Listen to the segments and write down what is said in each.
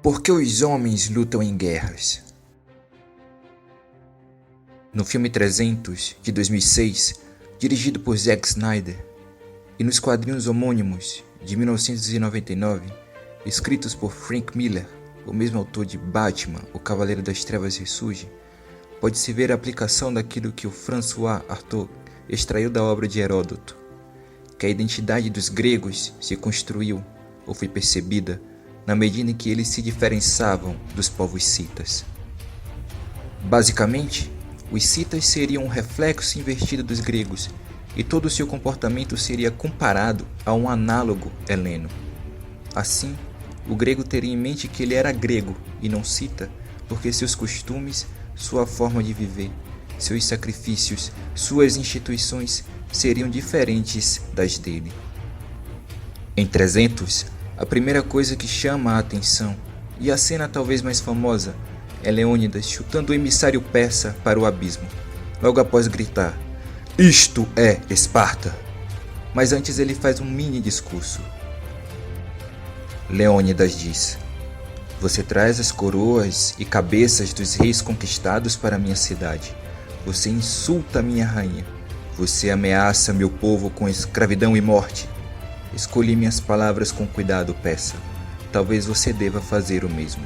Por que os homens lutam em guerras? No filme 300, de 2006, dirigido por Zack Snyder, e nos quadrinhos homônimos, de 1999, escritos por Frank Miller, o mesmo autor de Batman, o Cavaleiro das Trevas Ressurge, pode-se ver a aplicação daquilo que o François Artaud extraiu da obra de Heródoto, que a identidade dos gregos se construiu ou foi percebida na medida em que eles se diferenciavam dos povos citas. Basicamente, os citas seriam um reflexo invertido dos gregos, e todo o seu comportamento seria comparado a um análogo heleno. Assim, o grego teria em mente que ele era grego e não cita, porque seus costumes, sua forma de viver, seus sacrifícios, suas instituições seriam diferentes das dele. Em 300, a primeira coisa que chama a atenção, e a cena talvez mais famosa, é Leônidas chutando o emissário persa para o abismo, logo após gritar: "Isto é Esparta!" Mas antes ele faz um mini discurso. Leônidas diz: "Você traz as coroas e cabeças dos reis conquistados para minha cidade. Você insulta minha rainha. Você ameaça meu povo com escravidão e morte. Escolhi minhas palavras com cuidado, persa. Talvez você deva fazer o mesmo."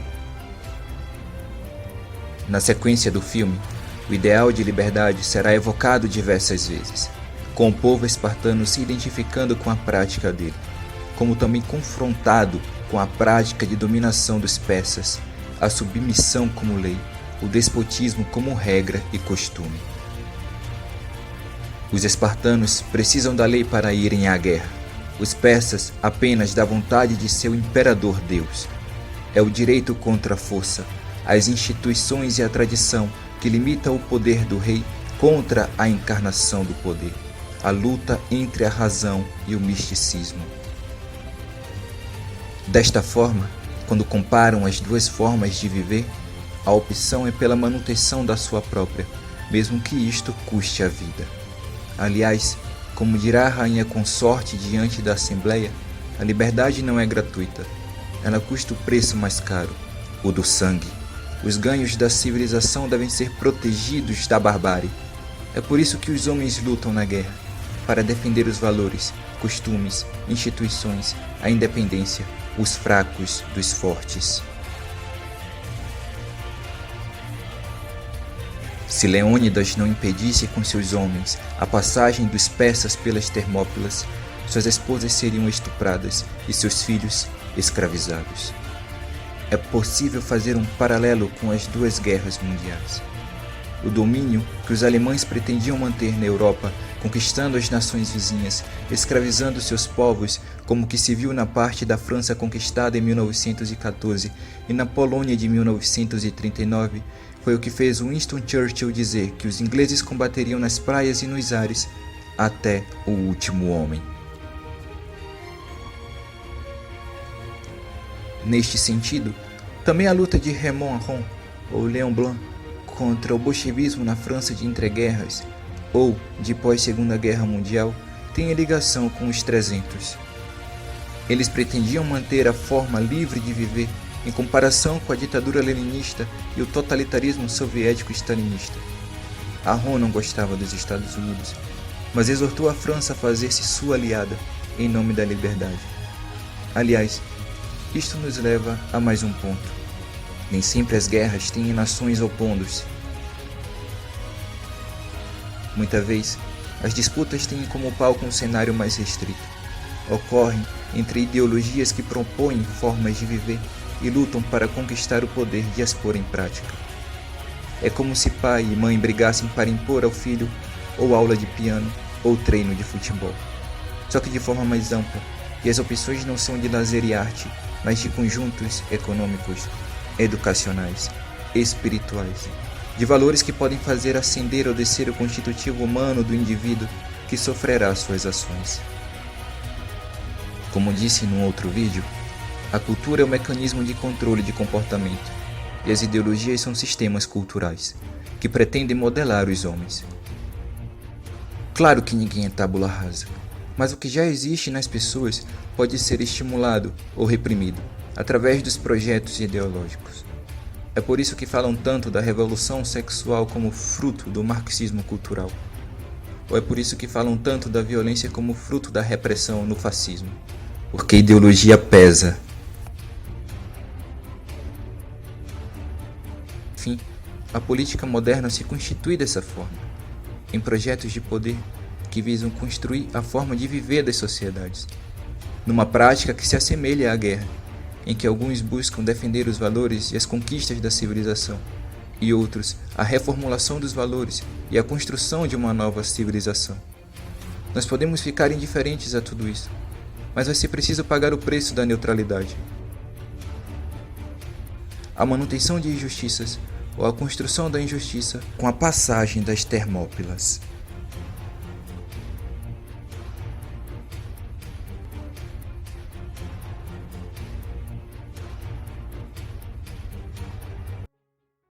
Na sequência do filme, o ideal de liberdade será evocado diversas vezes, com o povo espartano se identificando com a prática dele, como também confrontado com a prática de dominação dos persas, a submissão como lei, o despotismo como regra e costume. Os espartanos precisam da lei para irem à guerra, os persas apenas da vontade de seu imperador Deus. É o direito contra a força, as instituições e a tradição que limitam o poder do rei contra a encarnação do poder, a luta entre a razão e o misticismo. Desta forma, quando comparam as duas formas de viver, a opção é pela manutenção da sua própria, mesmo que isto custe a vida. Aliás, como dirá a rainha consorte diante da Assembleia, a liberdade não é gratuita, ela custa o preço mais caro, o do sangue. Os ganhos da civilização devem ser protegidos da barbárie. É por isso que os homens lutam na guerra, para defender os valores, costumes, instituições, a independência, os fracos dos fortes. Se Leônidas não impedisse com seus homens a passagem dos persas pelas Termópilas, suas esposas seriam estupradas e seus filhos escravizados. É possível fazer um paralelo com as duas guerras mundiais. O domínio que os alemães pretendiam manter na Europa, conquistando as nações vizinhas, escravizando seus povos, como que se viu na parte da França conquistada em 1914 e na Polônia de 1939, foi o que fez Winston Churchill dizer que os ingleses combateriam nas praias e nos ares até o último homem. Neste sentido, também a luta de Raymond Aron, ou Léon Blum, contra o bolchevismo na França de entreguerras, ou de pós-Segunda Guerra Mundial, tem ligação com os 300. Eles pretendiam manter a forma livre de viver em comparação com a ditadura leninista e o totalitarismo soviético-stalinista. Aron não gostava dos Estados Unidos, mas exortou a França a fazer-se sua aliada em nome da liberdade. Aliás, isto nos leva a mais um ponto. Nem sempre as guerras têm nações opondo-se. Muita vez, as disputas têm como palco um cenário mais restrito. Ocorrem entre ideologias que propõem formas de viver e lutam para conquistar o poder de as pôr em prática. É como se pai e mãe brigassem para impor ao filho ou aula de piano ou treino de futebol. Só que de forma mais ampla, e as opções não são de lazer e arte, mas de conjuntos econômicos, educacionais, espirituais, de valores que podem fazer ascender ou descer o constitutivo humano do indivíduo que sofrerá suas ações. Como disse num outro vídeo, a cultura é um mecanismo de controle de comportamento, e as ideologias são sistemas culturais, que pretendem modelar os homens. Claro que ninguém é tábula rasa, mas o que já existe nas pessoas pode ser estimulado ou reprimido, através dos projetos ideológicos. É por isso que falam tanto da revolução sexual como fruto do marxismo cultural. Ou é por isso que falam tanto da violência como fruto da repressão no fascismo. Porque ideologia pesa. Enfim, a política moderna se constitui dessa forma, em projetos de poder que visam construir a forma de viver das sociedades, numa prática que se assemelha à guerra, em que alguns buscam defender os valores e as conquistas da civilização, e outros a reformulação dos valores e a construção de uma nova civilização. Nós podemos ficar indiferentes a tudo isso, mas vai ser preciso pagar o preço da neutralidade. A manutenção de injustiças ou a construção da injustiça com a passagem das Termópilas.